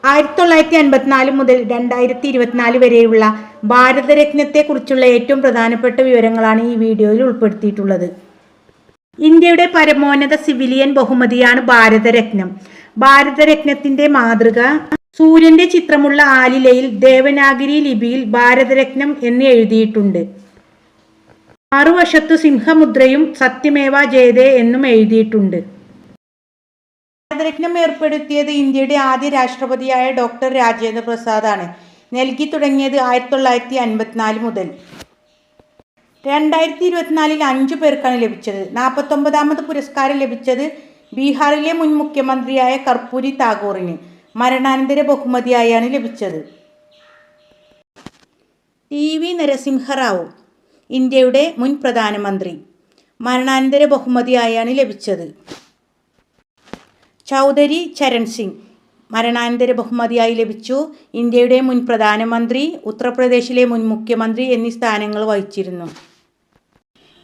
1954 മുതൽ 2024 വരെയുള്ള ഭാരതരത്നത്തെക്കുറിച്ചുള്ള ഏറ്റവും പ്രധാനപ്പെട്ട വിവരങ്ങളാണ് ഈ വീഡിയോയിൽ ഉൾപ്പെടുത്തിയിട്ടുള്ളത്. ഇന്ത്യയുടെ പരമോന്നത സിവിലിയൻ ബഹുമതിയാണ് ഭാരതരത്നം. ഭാരതരത്നത്തിന്റെ മാതൃക സൂര്യന്റെ ചിത്രമുള്ള ആലിലയിൽ ദേവനാഗരി ലിപിയിൽ ഭാരതരത്നം എന്ന് എഴുതിയിട്ടുണ്ട്. മറുവശത്തു സിംഹമുദ്രയും സത്യമേവ ജയതേ എന്നും എഴുതിയിട്ടുണ്ട്. ഭാരതരത്നം ഏർപ്പെടുത്തിയത് ഇന്ത്യയുടെ ആദ്യ രാഷ്ട്രപതിയായ ഡോക്ടർ രാജേന്ദ്ര പ്രസാദ് ആണ്. നൽകി തുടങ്ങിയത് 1954 മുതൽ. 2024 5 പേർക്കാണ് ലഭിച്ചത്. 49ാമത് പുരസ്കാരം ലഭിച്ചത് ബീഹാറിലെ മുൻ മുഖ്യമന്ത്രിയായ കർപ്പൂരി താക്കൂറിന് മരണാനന്തര ബഹുമതിയായാണ് ലഭിച്ചത്. TV നരസിംഹറാവു, ഇന്ത്യയുടെ മുൻ പ്രധാനമന്ത്രി, മരണാനന്തര ബഹുമതിയായാണ് ലഭിച്ചത്. ചൗധരി ചരൺ സിംഗ് മരണാനന്തര ബഹുമതിയായി ലഭിച്ചു. ഇന്ത്യയുടെ മുൻ പ്രധാനമന്ത്രി, ഉത്തർപ്രദേശിലെ മുൻ മുഖ്യമന്ത്രി എന്നീ സ്ഥാനങ്ങൾ വഹിച്ചിരുന്നു.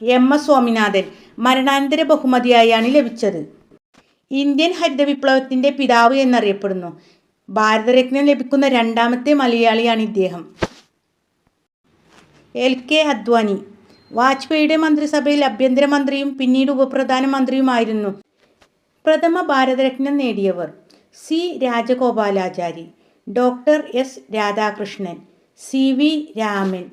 MS സ്വാമിനാഥൻ മരണാനന്തര ബഹുമതിയായാണ് ലഭിച്ചത്. ഇന്ത്യൻ ഹരിത വിപ്ലവത്തിൻ്റെ പിതാവ് എന്നറിയപ്പെടുന്നു. ഭാരതരത്നം ലഭിക്കുന്ന 2ാമത്തെ മലയാളിയാണ് ഇദ്ദേഹം. LK അദ്വാനി വാജ്പേയിയുടെ മന്ത്രിസഭയിൽ ആഭ്യന്തരമന്ത്രിയും പിന്നീട് ഉപപ്രധാനമന്ത്രിയുമായിരുന്നു. പ്രഥമ ഭാരതരത്നം നേടിയവർ C Rajagopalachari, doctor S Radhakrishnan, CV Raman.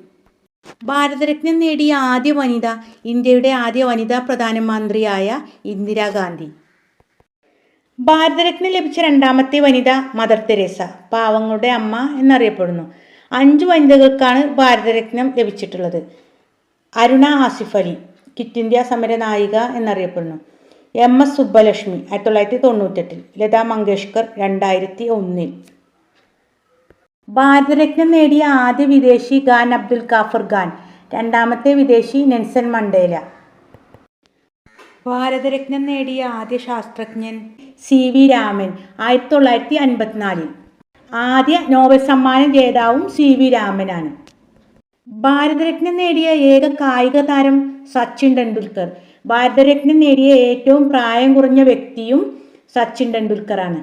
ഭാരതരത്നം നേടിയ ആദ്യ വനിത ഇന്ത്യയുടെ ആദ്യ വനിതാ പ്രധാനമന്ത്രിയായ ഇന്ദിരാഗാന്ധി. ഭാരതരത്നം ലഭിച്ച 2ാമത്തെ വനിത മദർ തെരേസ, പാവങ്ങളുടെ അമ്മ എന്നറിയപ്പെടുന്നു. 5 വനിതകൾക്കാണ് ഭാരതരത്നം ലഭിച്ചിട്ടുള്ളത്. അരുണ ആസിഫ് അലി, ക്വിറ്റ് ഇന്ത്യ സമര നായിക എന്നറിയപ്പെടുന്നു. MS സുബ്ബലക്ഷ്മി 1998, ലതാ മങ്കേഷ്കർ 2001. ഭാരതരത്നം നേടിയ ആദ്യ വിദേശി ഖാൻ അബ്ദുൽ ഖാഫർ ഖാൻ, 2ാമത്തെ വിദേശി നെൽസൺ മണ്ടേല. ഭാരതരത്നം നേടിയ ആദ്യ ശാസ്ത്രജ്ഞൻ CV രാമൻ 1954. ആദ്യ നോബൽ സമ്മാന ജേതാവും CV രാമനാണ്. ഭാരതരത്നം നേടിയ ഏക കായിക താരം സച്ചിൻ ടെണ്ടുൽക്കർ. ഭാരതരത്നം നേടിയ ഏറ്റവും പ്രായം കുറഞ്ഞ വ്യക്തിയും സച്ചിൻ ടെണ്ടുൽക്കറാണ്.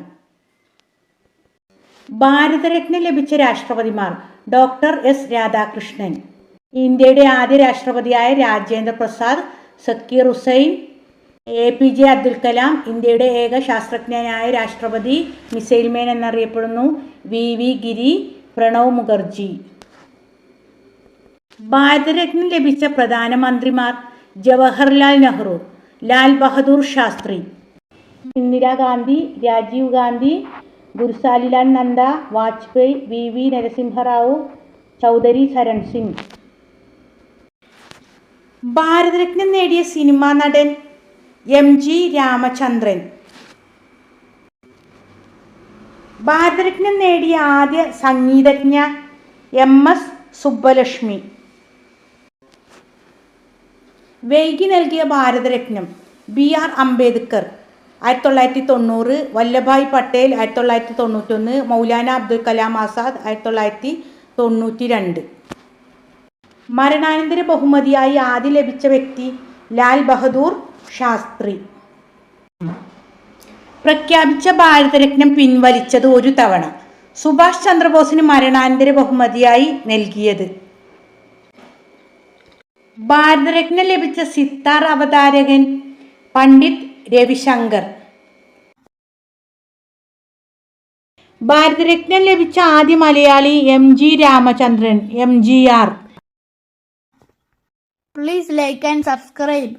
ഭാരതരത്നം ലഭിച്ച രാഷ്ട്രപതിമാർ ഡോക്ടർ S രാധാകൃഷ്ണൻ, ഇന്ത്യയുടെ ആദ്യ രാഷ്ട്രപതിയായ രാജേന്ദ്ര പ്രസാദ്, സക്കീർ ഹുസൈൻ. APJ അബ്ദുൽ കലാം, ഇന്ത്യയുടെ ഏക ശാസ്ത്രജ്ഞനായ രാഷ്ട്രപതി, മിസൈൽ മാൻ എന്നറിയപ്പെടുന്നു. VV ഗിരി, പ്രണവ് മുഖർജി. ഭാരതരത്നം ലഭിച്ച പ്രധാനമന്ത്രിമാർ ജവഹർലാൽ നെഹ്റു, ലാൽ ബഹദൂർ ശാസ്ത്രി, ഇന്ദിരാഗാന്ധി, രാജീവ് ഗാന്ധി, ഗുരുസാലിലാൽ നന്ദ, വാജ്പേയി, VV നരസിംഹറാവു, ചൗധരി ചരൺ സിംഗ്. ഭാരതരത്നം നേടിയ സിനിമാ നടൻ MG രാമചന്ദ്രൻ. ഭാരതരത്നം നേടിയ ആദ്യ സംഗീതജ്ഞ MS സുബ്ബലക്ഷ്മി. വൈകി നൽകിയ ഭാരതരത്നം BR അംബേദ്കർ 1990, വല്ലഭായ് പട്ടേൽ 1991, മൗലാന അബ്ദുൽ കലാം ആസാദ് 1992. മരണാനന്തര ബഹുമതിയായി ആദ്യം ലഭിച്ച വ്യക്തി ലാൽ ബഹദൂർ ശാസ്ത്രി. പ്രഖ്യാപിച്ച ഭാരതരത്നം പിൻവലിച്ചത് ഒരു തവണ. സുഭാഷ് ചന്ദ്രബോസിന് മരണാനന്തര ബഹുമതിയായി നൽകിയത്. ഭാരതരത്നം ലഭിച്ച സിത്താർ അവതാരകൻ പണ്ഡിറ്റ് രവിശങ്കർ. ഭാരതരത്നം ലഭിച്ച ആദ്യ Malayali MG Ramachandran, MGR. Please like and subscribe.